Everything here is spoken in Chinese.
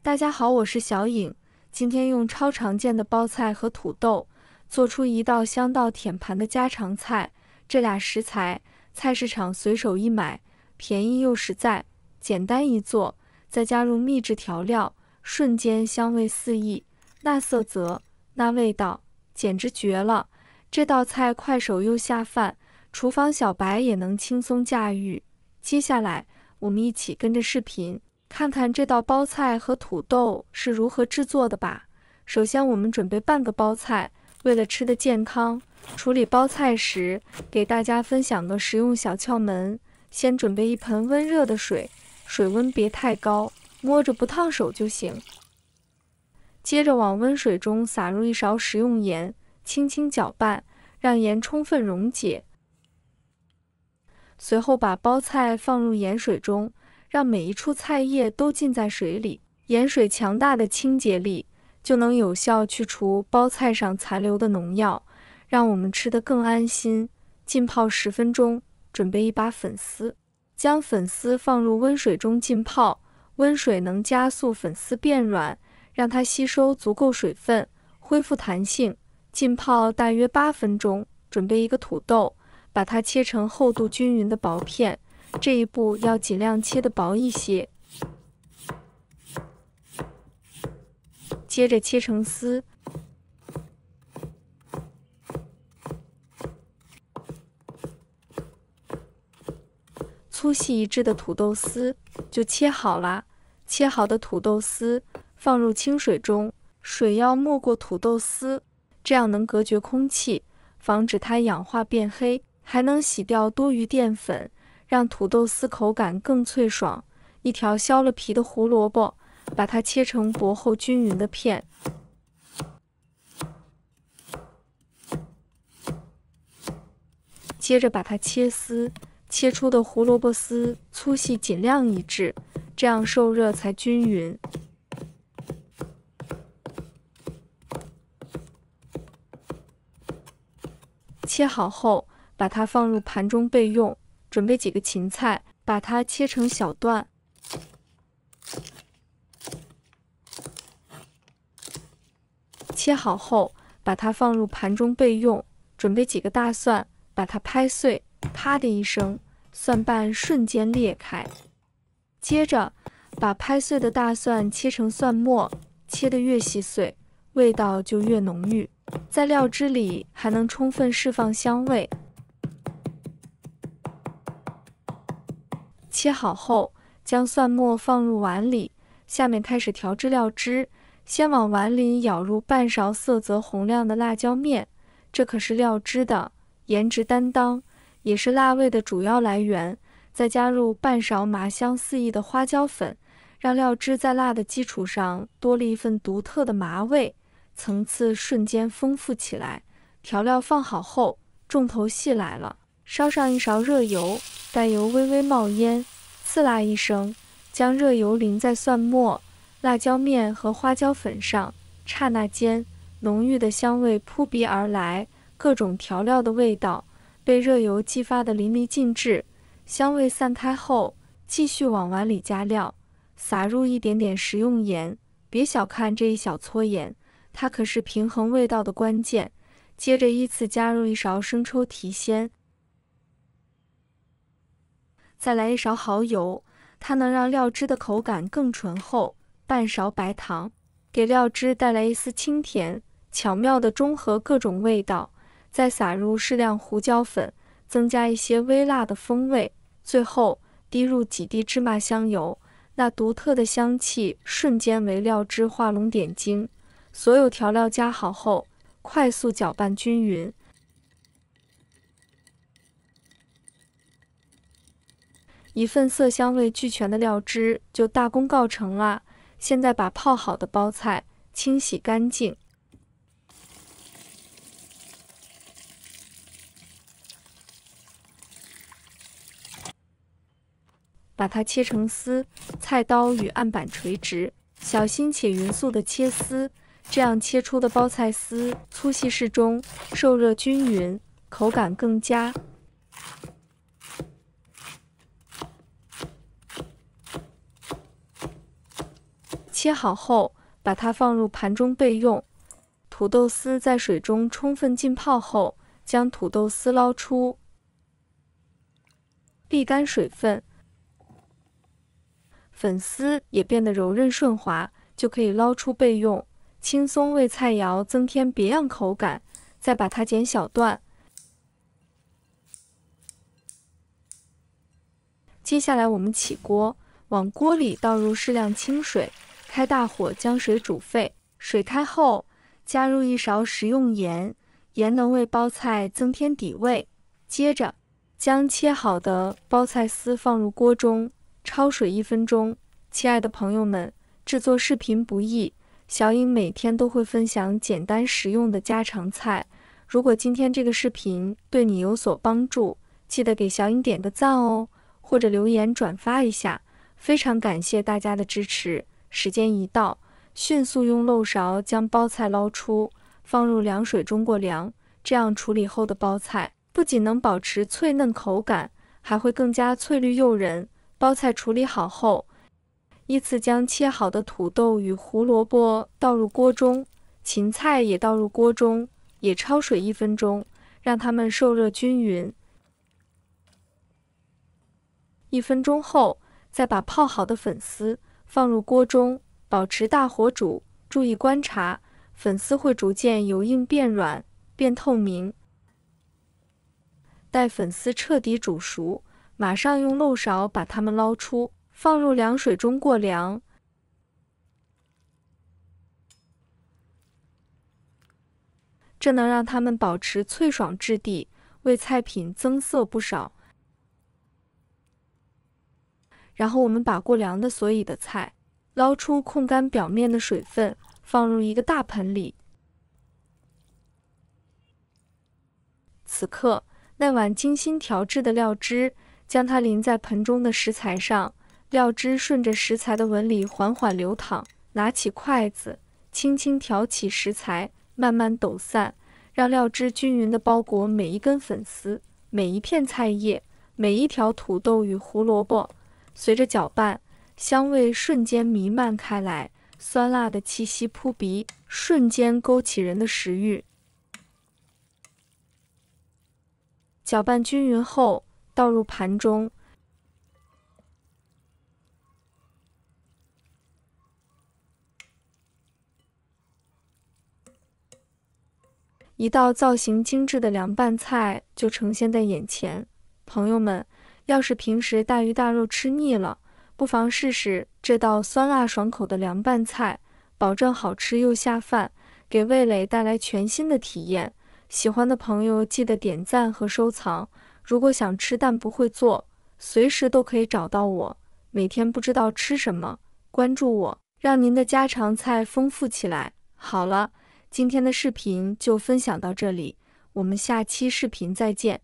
大家好，我是小颖，今天用超常见的包菜和土豆做出一道香到舔盘的家常菜。这俩食材菜市场随手一买，便宜又实在，简单一做，再加入秘制调料，瞬间香味四溢，那色泽，那味道，简直绝了！这道菜快手又下饭，厨房小白也能轻松驾驭。接下来，我们一起跟着视频看看这道包菜和土豆是如何制作的吧。首先，我们准备半个包菜。为了吃得健康，处理包菜时给大家分享个实用小窍门：先准备一盆温热的水，水温别太高，摸着不烫手就行。接着往温水中撒入1勺食用盐，轻轻搅拌，让盐充分溶解。随后把包菜放入盐水中，让每一处菜叶都浸在水里。盐水强大的清洁力就能有效去除包菜上残留的农药，让我们吃得更安心。浸泡10分钟，准备一把粉丝，将粉丝放入温水中浸泡。温水能加速粉丝变软，让它吸收足够水分，恢复弹性。浸泡大约8分钟，准备一个土豆，把它切成厚度均匀的薄片，这一步要尽量切得薄一些。接着切成丝，粗细一致的土豆丝就切好了。切好的土豆丝放入清水中，水要没过土豆丝，这样能隔绝空气，防止它氧化变黑，还能洗掉多余淀粉，让土豆丝口感更脆爽。一条削了皮的胡萝卜，把它切成薄厚均匀的片。接着把它切丝，切出的胡萝卜丝粗细尽量一致，这样受热才均匀。切好后，把它放入盘中备用。准备几个芹菜，把它切成小段。切好后，把它放入盘中备用。准备几个大蒜，把它拍碎，啪的一声，蒜瓣瞬间裂开。接着，把拍碎的大蒜切成蒜末，切得越细碎，味道就越浓郁，在料汁里还能充分释放香味。切好后，将蒜末放入碗里，下面开始调制料汁。先往碗里舀入半勺色泽红亮的辣椒面，这可是料汁的颜值担当，也是辣味的主要来源。再加入半勺麻香四溢的花椒粉，让料汁在辣的基础上多了一份独特的麻味，层次瞬间丰富起来。调料放好后，重头戏来了，烧上1勺热油，待油微微冒烟，刺啦一声，将热油淋在蒜末、辣椒面和花椒粉上，刹那间，浓郁的香味扑鼻而来，各种调料的味道被热油激发得淋漓尽致。香味散开后，继续往碗里加料，撒入一点点食用盐，别小看这一小撮盐，它可是平衡味道的关键。接着依次加入1勺生抽提鲜，再来1勺蚝油，它能让料汁的口感更醇厚。半勺白糖，给料汁带来一丝清甜，巧妙地中和各种味道。再撒入适量胡椒粉，增加一些微辣的风味。最后滴入几滴芝麻香油，那独特的香气瞬间为料汁画龙点睛。所有调料加好后，快速搅拌均匀。一份色香味俱全的料汁就大功告成了。现在把泡好的包菜清洗干净，把它切成丝，菜刀与案板垂直，小心且匀速的切丝，这样切出的包菜丝粗细适中，受热均匀，口感更佳。切好后，把它放入盘中备用。土豆丝在水中充分浸泡后，将土豆丝捞出，沥干水分，粉丝也变得柔韧顺滑，就可以捞出备用。轻松为菜肴增添别样口感，再把它剪小段。接下来我们起锅，往锅里倒入适量清水，开大火将水煮沸。水开后，加入1勺食用盐，盐能为包菜增添底味。接着，将切好的包菜丝放入锅中，焯水1分钟。亲爱的朋友们，制作视频不易，小颖每天都会分享简单实用的家常菜。如果今天这个视频对你有所帮助，记得给小颖点个赞哦，或者留言转发一下，非常感谢大家的支持。时间一到，迅速用漏勺将包菜捞出，放入凉水中过凉。这样处理后的包菜不仅能保持脆嫩口感，还会更加翠绿诱人。包菜处理好后，依次将切好的土豆与胡萝卜倒入锅中，芹菜也倒入锅中，也焯水1分钟，让它们受热均匀。1分钟后，再把泡好的粉丝放入锅中，保持大火煮，注意观察，粉丝会逐渐由硬变软，变透明。待粉丝彻底煮熟，马上用漏勺把它们捞出，放入凉水中过凉。这能让它们保持脆爽质地，为菜品增色不少。然后我们把过凉的所有的菜捞出，控干表面的水分，放入一个大盆里。此刻，那碗精心调制的料汁，将它淋在盆中的食材上，料汁顺着食材的纹理缓缓流淌。拿起筷子，轻轻挑起食材，慢慢抖散，让料汁均匀地包裹每一根粉丝、每一片菜叶、每一条土豆与胡萝卜。随着搅拌，香味瞬间弥漫开来，酸辣的气息扑鼻，瞬间勾起人的食欲。搅拌均匀后，倒入盘中。一道造型精致的凉拌菜就呈现在眼前。朋友们，要是平时大鱼大肉吃腻了，不妨试试这道酸辣爽口的凉拌菜，保证好吃又下饭，给味蕾带来全新的体验。喜欢的朋友记得点赞和收藏。如果想吃但不会做，随时都可以找到我。每天不知道吃什么，关注我，让您的家常菜丰富起来。好了，今天的视频就分享到这里，我们下期视频再见。